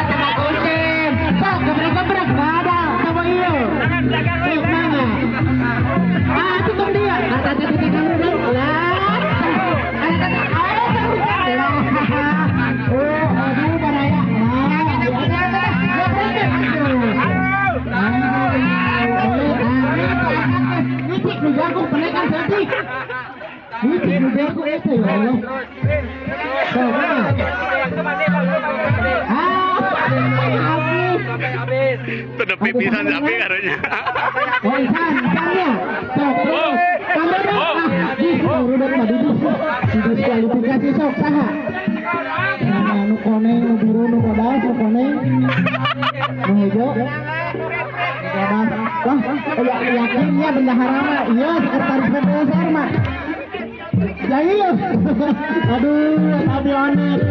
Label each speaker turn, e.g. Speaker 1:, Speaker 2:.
Speaker 1: Tengah kusim. Sok, gebrak-gebrak, nggak ada. Coba iyo. Mana? Tutup dia. Tadi kamu dulu. Aduh, baraya. Nitik nu jago penekan cantik. Nitik nu jago itu ya Allah. Coba. Habis.
Speaker 2: Sudah pipisan sapi karunya.
Speaker 1: Sannya. Terus. Kamera. Udah tadi diskualifikasi sok saha. Nu koneng, nu biru, nu bodas, nu koneng. Nu hijau. Wah, yakinnya bendahara mah, iya sekretaris PDSR mah. Ya iya. Aduh, tapi onet.